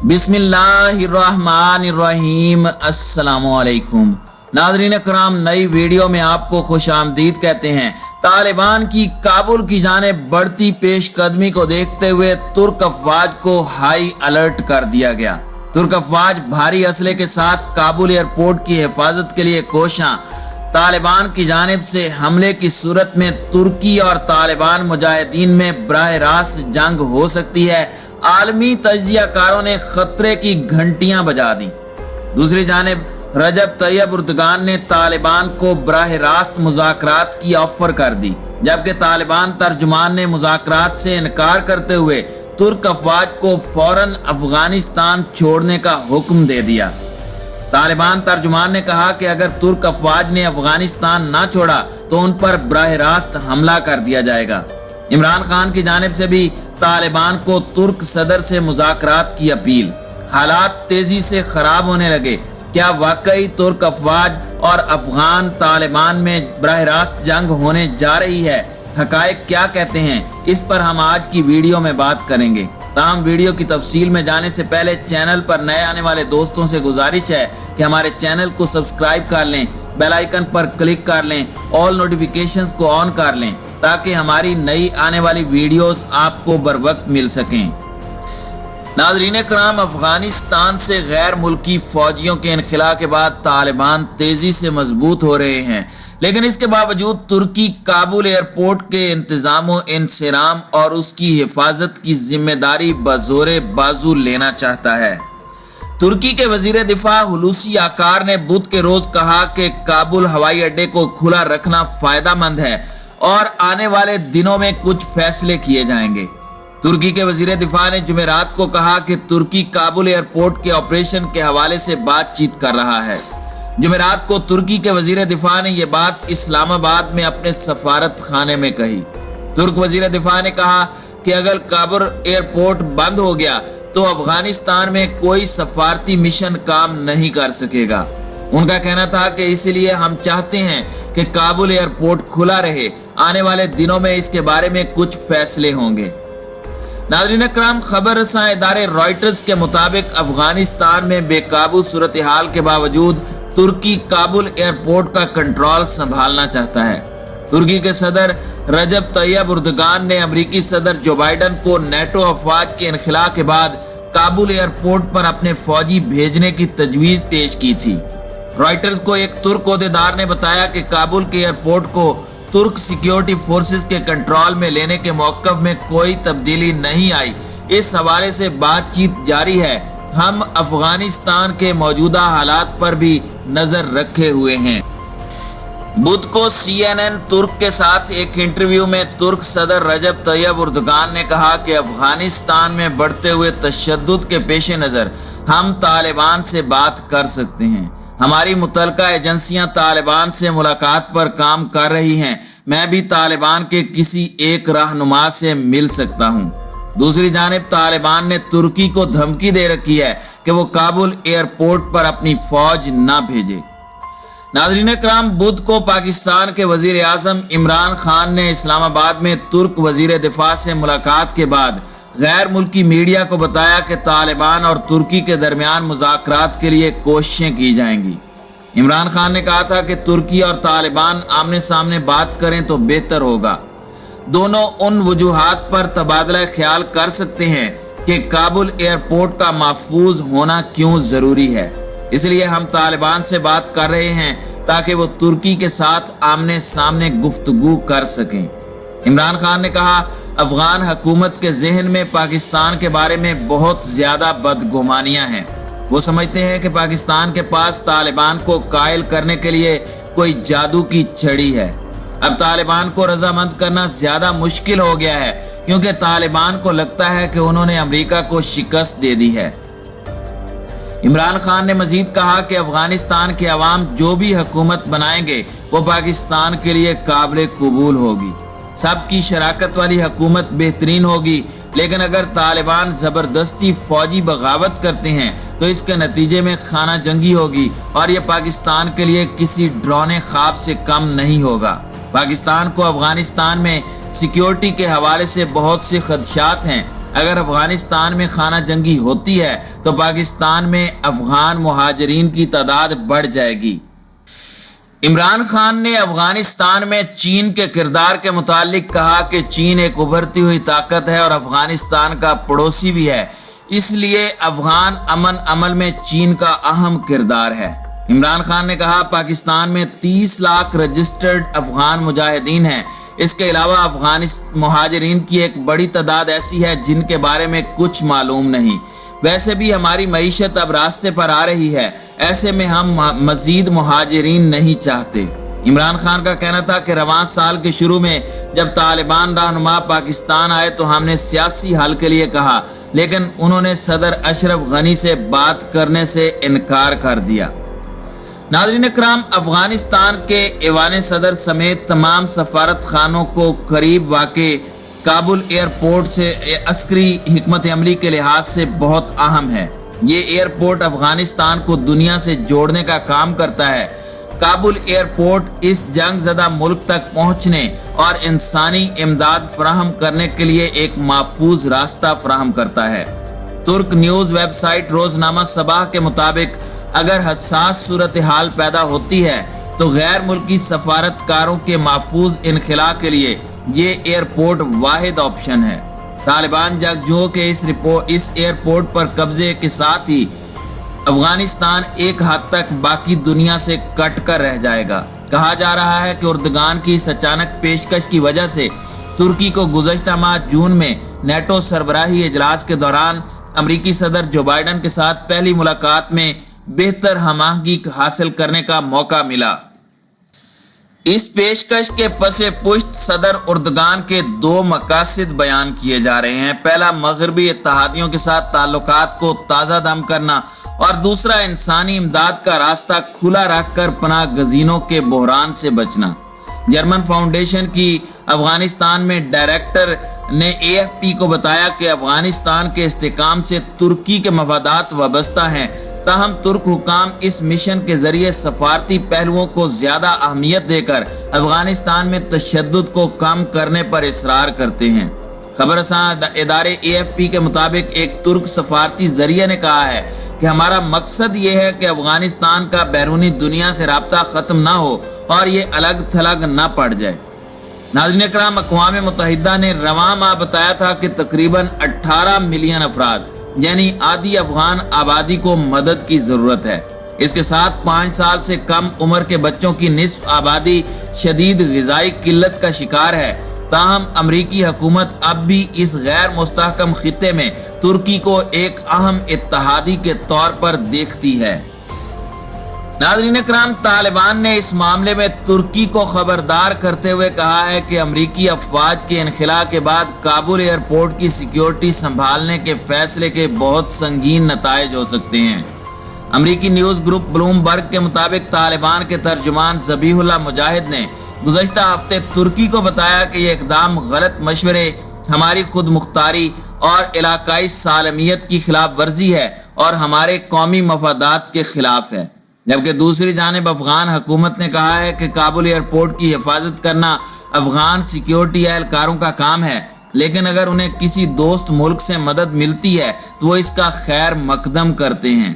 बिस्मिल्लाहिर्रहमानिर्रहीम। अस्सलामुअलैकुम नाज़रीन कराम, नई वीडियो में आपको खुश आमदीद कहते हैं। तालिबान की काबुल की जानिब बढ़ती पेशकदमी को देखते हुए तुर्क अफवाज को हाई अलर्ट कर दिया गया। तुर्क अफवाज भारी असले के साथ काबुल एयरपोर्ट की हिफाजत के लिए कोशां। तालिबान की जानिब से हमले की सूरत में तुर्की और तालिबान मुजाहिदीन में बराह रास्त जंग हो सकती है। आलमी तजियाकारों ने खतरे की घंटियां बजा दी। दूसरी जानिब रजब तैयब उर्दगान ने तालिबान को बराह रास्त मुज़ाकरात की ऑफर कर दी, जबकि तालिबान तर्जुमान ने मुज़ाकरात से इनकार करते हुए तुर्क अफवाज को फौरन अफगानिस्तान छोड़ने का हुक्म दे दिया। तालिबान तर्जुमान ने कहा कि अगर तुर्क अफवाज ने अफगानिस्तान ना छोड़ा तो उन पर बराह रास्त हमला कर दिया जाएगा। इमरान खान की जानिब से भी तालिबान को तुर्क सदर से मुज़ाकरात की अपील। हालात तेजी से खराब होने लगे। क्या वाकई तुर्क अफवाज और अफगान तालिबान में बराह रास्त जंग होने जा रही है? हकायक क्या कहते हैं, इस पर हम आज की वीडियो में बात करेंगे। ताहम वीडियो की तफसील में जाने से पहले चैनल पर नए आने वाले दोस्तों से गुजारिश है कि हमारे चैनल को सब्सक्राइब कर लें, बेल आइकन पर क्लिक कर लें, ऑल नोटिफिकेशंस को ऑन कर लें ताकि हमारी नई आने वाली वीडियोस आपको बर वक्त मिल सकें। नाज़रीन कराम, अफगानिस्तान से गैर मुल्की फौजियों के इनखला के बाद तालिबान तेजी से मजबूत हो रहे हैं, लेकिन इसके बावजूद तुर्की काबुल एयरपोर्ट के इंतजाम इंसराम और उसकी हिफाजत की जिम्मेदारी बजोरे बाजू लेना चाहता है। तुर्की के वजीर दिफा हुलूसी आकार ने बुध के रोज कहा कि काबुल हवाई अड्डे को खुला रखना फायदा मंद है और आने वाले दिनों में कुछ फैसले किए जाएंगे। तुर्की के वजीर दिफा ने जुमेरात को कहा कि तुर्की काबुल एयरपोर्ट के ऑपरेशन के हवाले से बातचीत कर रहा है। जुमेरात को तुर्की के वजीर दिफा ने यह बात इस्लामाबाद में अपने सफारत खाने में कही। तुर्क वजीर दिफा ने कहा कि अगर काबुल एयरपोर्ट बंद हो गया तो अफगानिस्तान में कोई सफारती मिशन काम नहीं कर सकेगा। उनका कहना था कि इसलिए हम चाहते हैं कि काबुल एयरपोर्ट खुला रहे। आने वाले दिनों में इसके बारे में कुछ फैसले होंगे। नाज़रीन कराम, खबर रसां इदारे रॉयटर्स के मुताबिक अफगानिस्तान में बेकाबू सूरत हाल के बावजूद तुर्की काबुल एयरपोर्ट का कंट्रोल संभालना चाहता है। तुर्की के सदर रजब तैयब उर्दगान ने अमेरिकी सदर जो बाइडन को नेटो अफवाज के इनखला के बाद काबुल एयरपोर्ट पर अपने फौजी भेजने की तजवीज पेश की थी। रॉयटर्स को एक तुर्क ओहदेदार ने बताया कि काबुल के एयरपोर्ट को तुर्क सिक्योरिटी फोर्सेस के कंट्रोल में लेने के मौक़िफ़ में कोई तब्दीली नहीं आई। इस हवाले से बातचीत जारी है। हम अफगानिस्तान के मौजूदा हालात पर भी नजर रखे हुए हैं। बुध को CNN तुर्क के साथ एक इंटरव्यू में तुर्क सदर रजब तैयब उर्दगान ने कहा कि अफगानिस्तान में बढ़ते हुए तशद्दुद के पेश नज़र हम तालिबान से बात कर सकते हैं। हमारी मुतलका एजेंसियां तालिबान से मुलाकात पर काम कर रही हैं। मैं भी तालिबान के किसी एक रहनुमा से मिल सकता हूं। दूसरी जानिब तालिबान ने तुर्की को धमकी दे रखी है कि वो काबुल एयरपोर्ट पर अपनी फौज ना भेजे। नाज़रीन कराम, बुध को पाकिस्तान के वजीर आज़म इमरान खान ने इस्लामाबाद में तुर्क वजीर दिफा से मुलाकात के बाद गैर मुल्की मीडिया को बताया कि तालिबान और तुर्की के दरमियान मुज़ाकरात के लिए कोशिशें की जाएंगी। इमरान खान ने कहा था कि तुर्की और तालिबान आमने सामने बात करें तो बेहतर होगा। दोनों उन वजूहात पर तबादला ख्याल कर सकते हैं कि काबुल एयरपोर्ट का महफूज होना क्यों जरूरी है। इसलिए हम तालिबान से बात कर रहे हैं ताकि वो तुर्की के साथ आमने सामने गुफ्तगू कर सकें। इमरान खान ने कहा, अफगान हुकूमत के जहन में पाकिस्तान के बारे में बहुत ज्यादा बदगुमानियां हैं। वो समझते हैं कि पाकिस्तान के पास तालिबान को कायल करने के लिए कोई जादू की छड़ी है। अब तालिबान को रजामंद करना ज्यादा मुश्किल हो गया है क्योंकि तालिबान को लगता है कि उन्होंने अमेरिका को शिकस्त दे दी है। इमरान खान ने मजीद कहा कि अफगानिस्तान के अवाम जो भी हुकूमत बनाएंगे वो पाकिस्तान के लिए काबिल कबूल होगी। सबकी शराकत वाली हुकूमत बेहतरीन होगी, लेकिन अगर तालिबान जबरदस्ती फौजी बगावत करते हैं तो इसके नतीजे में खाना जंगी होगी और यह पाकिस्तान के लिए किसी डरावने ख्वाब से कम नहीं होगा। पाकिस्तान को अफगानिस्तान में सिक्योरिटी के हवाले से बहुत से खदशात हैं। اگر افغانستان میں خانہ جنگی ہوتی ہے تو پاکستان میں افغان مہاجرین کی تعداد بڑھ جائے گی۔ عمران خان نے افغانستان میں چین کے کردار کے متعلق کہا کہ چین ایک ابھرتی ہوئی طاقت ہے اور افغانستان کا پڑوسی بھی ہے، اس لیے افغان امن عمل میں چین کا اہم کردار ہے۔ عمران خان نے کہا پاکستان میں 30 لاکھ رجسٹرڈ افغان مجاہدین ہیں، اس کے علاوہ افغان مہاجرین کی ایک بڑی تعداد ایسی ہے جن کے بارے میں کچھ معلوم نہیں۔ ویسے بھی ہماری معیشت اب راستے پر آ رہی ہے، ایسے میں ہم مزید مہاجرین نہیں چاہتے۔ عمران خان کا کہنا تھا کہ رواں سال کے شروع میں جب طالبان رہنما پاکستان آئے تو ہم نے سیاسی حل کے لیے کہا، لیکن انہوں نے صدر اشرف غنی سے بات کرنے سے انکار کر دیا۔ ناظرین اکرام، افغانستان کے ایوان صدر سمیت تمام سفارت خانوں کو قریب واقع کابل ایئرپورٹ سے عسکری حکمت عملی کے لحاظ سے بہت اہم ہے۔ یہ ایئرپورٹ افغانستان کو دنیا سے جوڑنے کا کام کرتا ہے۔ کابل ایئرپورٹ اس جنگ زدہ ملک تک پہنچنے اور انسانی امداد فراہم کرنے کے لیے ایک محفوظ راستہ فراہم کرتا ہے۔ ترک نیوز ویب سائٹ روزنامہ صباح کے مطابق اگر حساس صورتحال پیدا ہوتی ہے تو غیر ملکی سفارتکاروں کے محفوظ انخلاء کے لیے یہ ایئرپورٹ واحد آپشن ہے۔ طالبان جنگجوؤں کے اس ایئرپورٹ پر قبضے کے ساتھ ہی افغانستان ایک حد تک باقی دنیا سے کٹ کر رہ جائے گا۔ کہا جا رہا ہے کہ اردگان کی اس اچانک پیشکش کی وجہ سے ترکی کو گزشتہ ماہ جون میں نیٹو سربراہی اجلاس کے دوران امریکی صدر جو بائیڈن کے ساتھ پہلی ملاقات میں بہتر ہم آہنگی حاصل کرنے کا موقع ملا۔ اس پیشکش کے پس پشت صدر اردگان کے 2 مقاصد بیان کیے جا رہے ہیں۔ پہلا، مغربی اتحادیوں کے ساتھ تعلقات کو تازہ دم کرنا اور دوسرا، انسانی امداد کا راستہ کھلا رکھ کر پناہ گزینوں کے بحران سے بچنا۔ جرمن فاؤنڈیشن کی افغانستان میں ڈائریکٹر نے AFP کو بتایا کہ افغانستان کے استحکام سے ترکی کے مفادات وابستہ ہیں، تاہم ترک حکام اس مشن کے ذریعے سفارتی پہلوؤں کو زیادہ اہمیت دے کر افغانستان میں تشدد کو کم کرنے پر اصرار کرتے ہیں۔ خبر رساں ادارے AFP کے مطابق ایک ترک سفارتی ذریعے نے کہا ہے کہ ہمارا مقصد یہ ہے کہ افغانستان کا بیرونی دنیا سے رابطہ ختم نہ ہو اور یہ الگ تھلگ نہ پڑ جائے۔ ناظرین اکرام، اقوام متحدہ نے رواں ماہ بتایا تھا کہ تقریباً 18 ملین افراد یعنی آدھی افغان آبادی کو مدد کی ضرورت ہے۔ اس کے ساتھ 5 سال سے کم عمر کے بچوں کی نصف آبادی شدید غذائی قلت کا شکار ہے۔ تاہم امریکی حکومت اب بھی اس غیر مستحکم خطے میں ترکی کو ایک اہم اتحادی کے طور پر دیکھتی ہے۔ ناظرین اکرام، طالبان نے اس معاملے میں ترکی کو خبردار کرتے ہوئے کہا ہے کہ امریکی افواج کے انخلاء کے بعد کابل ایئرپورٹ کی سیکیورٹی سنبھالنے کے فیصلے کے بہت سنگین نتائج ہو سکتے ہیں۔ امریکی نیوز گروپ بلومبرگ کے مطابق طالبان کے ترجمان ذبیح اللہ مجاہد نے گزشتہ ہفتے ترکی کو بتایا کہ یہ اقدام غلط مشورے، ہماری خود مختاری اور علاقائی سالمیت کی خلاف ورزی ہے اور ہمارے قومی مفادات کے خلاف ہے۔ جبکہ دوسری جانب افغان حکومت نے کہا ہے کہ کابل ایئرپورٹ کی حفاظت کرنا افغان سیکیورٹی اہلکاروں کا کام ہے، لیکن اگر انہیں کسی دوست ملک سے مدد ملتی ہے تو وہ اس کا خیر مقدم کرتے ہیں۔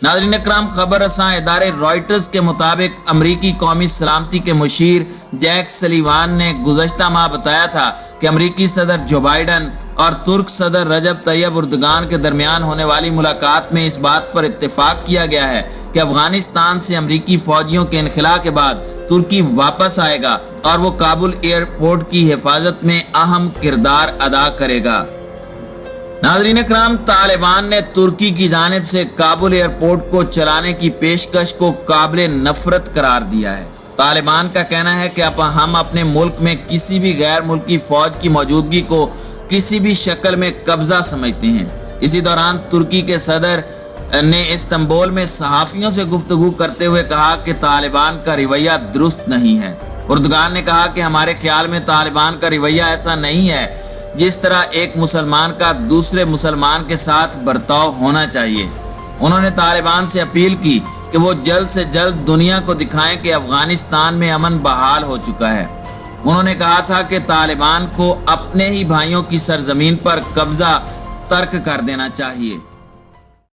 ناظرین اکرام، خبر رساں ادارے رائٹرز کے مطابق امریکی قومی سلامتی کے مشیر جیک سلیوان نے گزشتہ ماہ بتایا تھا کہ امریکی صدر جو بائیڈن اور ترک صدر رجب طیب اردگان کے درمیان ہونے والی ملاقات میں اس بات پر اتفاق کیا گیا ہے کہ افغانستان سے امریکی فوجیوں کے انخلاء کے بعد ترکی واپس آئے گا اور وہ کابل ایئرپورٹ کی حفاظت میں اہم کردار ادا کرے گا۔ ناظرین اکرام، طالبان نے ترکی کی جانب سے کابل ایئرپورٹ کو چلانے کی پیشکش کو قابل نفرت قرار دیا ہے۔ طالبان کا کہنا ہے کہ ہم اپنے ملک میں کسی بھی غیر ملکی فوج کی موجودگی کو کسی بھی شکل میں قبضہ سمجھتے ہیں۔ اسی دوران ترکی کے صدر نے استنبول میں صحافیوں سے گفتگو کرتے ہوئے کہا کہ طالبان کا رویہ درست نہیں ہے۔ اردگان نے کہا کہ ہمارے خیال میں طالبان کا رویہ ایسا نہیں ہے جس طرح ایک مسلمان کا دوسرے مسلمان کے ساتھ برتاؤ ہونا چاہیے۔ انہوں نے طالبان سے اپیل کی کہ وہ جلد سے جلد دنیا کو دکھائیں کہ افغانستان میں امن بحال ہو چکا ہے۔ انہوں نے کہا تھا کہ طالبان کو اپنے ہی بھائیوں کی سرزمین پر قبضہ ترک کر دینا چاہیے۔